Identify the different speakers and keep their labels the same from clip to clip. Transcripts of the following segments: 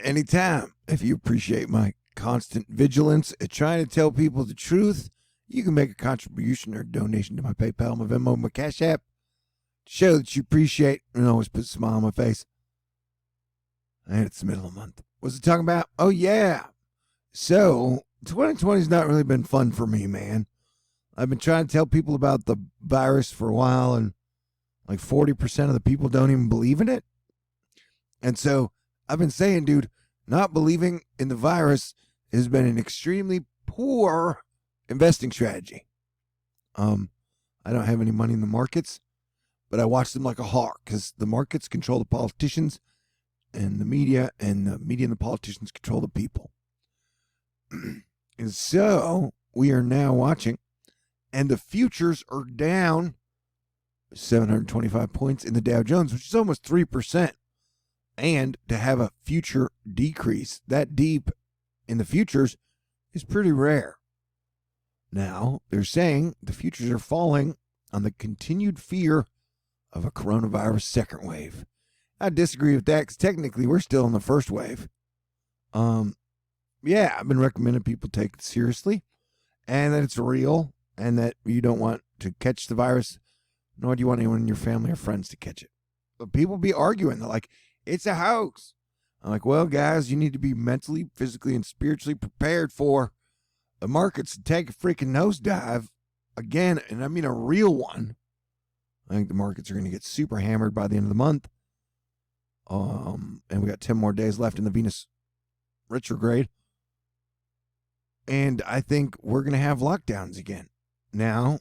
Speaker 1: Anytime. If you appreciate my constant vigilance at trying to tell people the truth, you can make a contribution or donation to my PayPal, my Venmo, my Cash App to show that you appreciate and always put a smile on my face. And it's the middle of the month. What's it talking about? Oh, yeah. So, 2020's not really been fun for me, man. I've been trying to tell people about the virus for a while, and like 40% of the people don't even believe in it. And so, I've been saying, dude, not believing in the virus has been an extremely poor investing strategy. I don't have any money in the markets, but I watch them like a hawk because the markets control the politicians and the media and the politicians control the people. And so we are now watching, and the futures are down 725 points in the Dow Jones, which is almost 3%. And to have a future decrease that deep in the futures is pretty rare. Now, they're saying the futures are falling on the continued fear of a coronavirus second wave. I disagree with that because technically we're still in the first wave. Yeah, I've been recommending people take it seriously and that it's real and that you don't want to catch the virus, nor do you want anyone in your family or friends to catch it. But people be arguing. They're like, it's a hoax. I'm like, well, guys, you need to be mentally, physically, and spiritually prepared for the markets to take a freaking nosedive again, and I mean a real one. I think the markets are going to get super hammered by the end of the month. And we got 10 more days left in the Venus retrograde. And I think we're going to have lockdowns again. Now,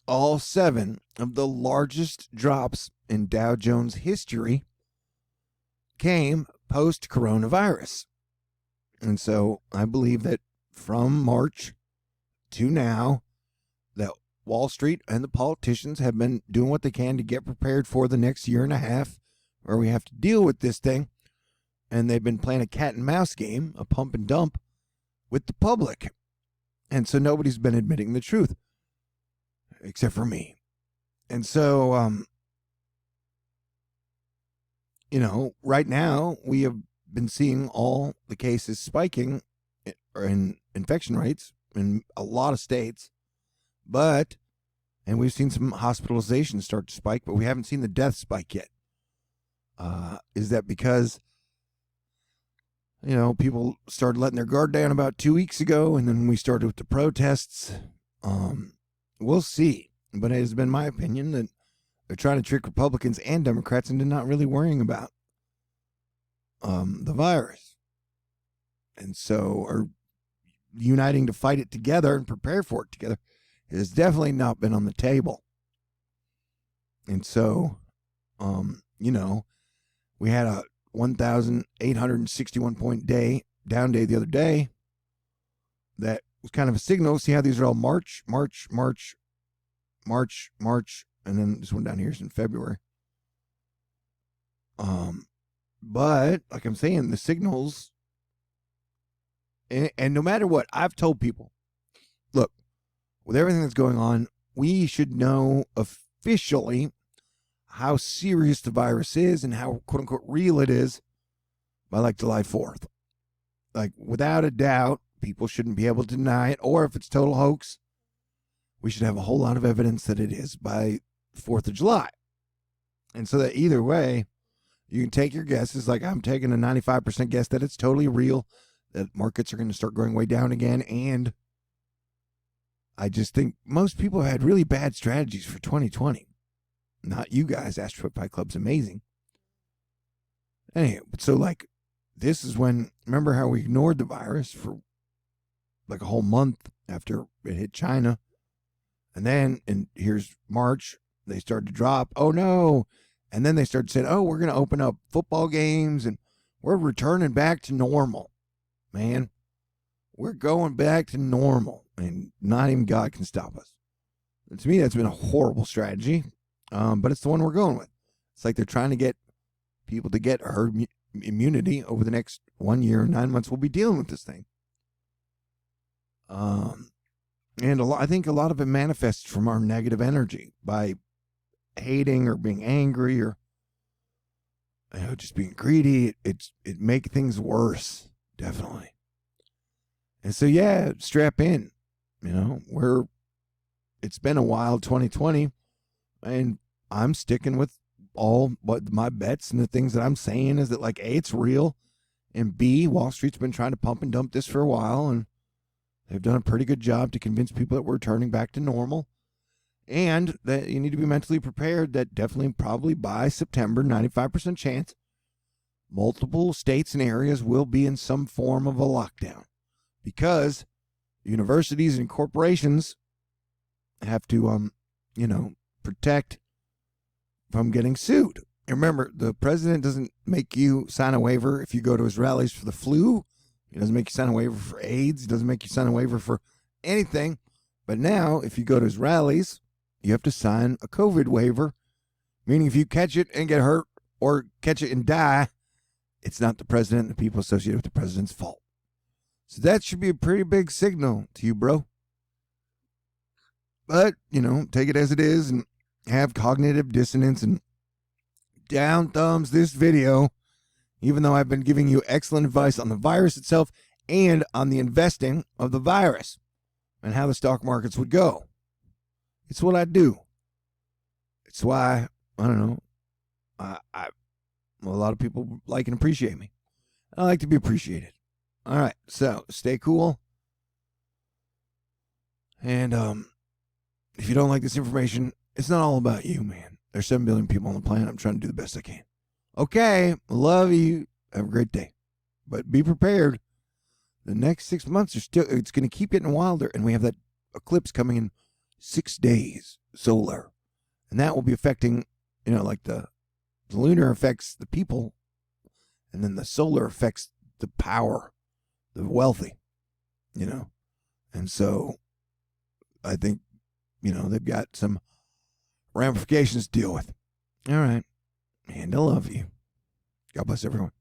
Speaker 1: all 7 of the largest drops in Dow Jones history came post-coronavirus. And so I believe that from March to now, that Wall Street and the politicians have been doing what they can to get prepared for the next year and a half where we have to deal with this thing. And they've been playing a cat and mouse game, a pump and dump, with the public. And so nobody's been admitting the truth, except for me. And so, right now we have been seeing all the cases spiking in infection rates in a lot of states. And we've seen some hospitalizations start to spike, but we haven't seen the death spike yet. Is that because, people started letting their guard down about 2 weeks ago, and then we started with the protests? We'll see. But it has been my opinion that they're trying to trick Republicans and Democrats into not really worrying about the virus. And so, are uniting to fight it together and prepare for it together. It has definitely not been on the table. And so, we had a 1,861 point down day the other day. That was kind of a signal. See how these are all March, and then this one down here is in February. But like I'm saying, the signals, and no matter what, I've told people, look, with everything that's going on, we should know officially how serious the virus is and how quote unquote real it is by like July 4th. Like without a doubt, people shouldn't be able to deny it, or if it's total hoax, we should have a whole lot of evidence that it is by 4th of July. And so that either way, you can take your guesses. Like I'm taking a 95% guess that it's totally real, that markets are going to start going way down again. And I just think most people had really bad strategies for 2020. Not you guys. Astro Pie Club's amazing. Anyway, so like this is when, remember how we ignored the virus for like a whole month after it hit China? And here's March, they started to drop. Oh no. And then they started saying, oh, we're going to open up football games and we're returning back to normal. Man, we're going back to normal and not even God can stop us. And to me, that's been a horrible strategy, but it's the one we're going with. It's like they're trying to get people to get herd immunity over the next 1 year, 9 months. We'll be dealing with this thing. And I think a lot of it manifests from our negative energy by hating or being angry or just being greedy, it make things worse, definitely. And so, yeah, strap in. It's been a wild 2020, and I'm sticking with all what my bets, and the things that I'm saying is that, like, A, it's real, and B, Wall Street's been trying to pump and dump this for a while, and they've done a pretty good job to convince people that we're turning back to normal, and that you need to be mentally prepared that definitely probably by September, 95% chance, multiple states and areas will be in some form of a lockdown, because universities and corporations have to, protect from getting sued. And remember, the president doesn't make you sign a waiver if you go to his rallies for the flu. He doesn't make you sign a waiver for AIDS. He doesn't make you sign a waiver for anything. But now, if you go to his rallies, you have to sign a COVID waiver, meaning if you catch it and get hurt or catch it and die, it's not the president and the people associated with the president's fault. So that should be a pretty big signal to you, bro. But, take it as it is and have cognitive dissonance and down thumbs this video, even though I've been giving you excellent advice on the virus itself and on the investing of the virus and how the stock markets would go. It's what I do. It's why, I don't know, a lot of people like and appreciate me. I like to be appreciated. All right, so stay cool. And if you don't like this information, it's not all about you, man. There's 7 billion people on the planet. I'm trying to do the best I can. Okay, love you. Have a great day. But be prepared. The next 6 months it's going to keep getting wilder, and we have that eclipse coming in 6 days, solar. And that will be affecting, like the lunar affects the people, and then the solar affects the power, the wealthy, And so I think, they've got some ramifications to deal with. All right. And I love you. God bless everyone.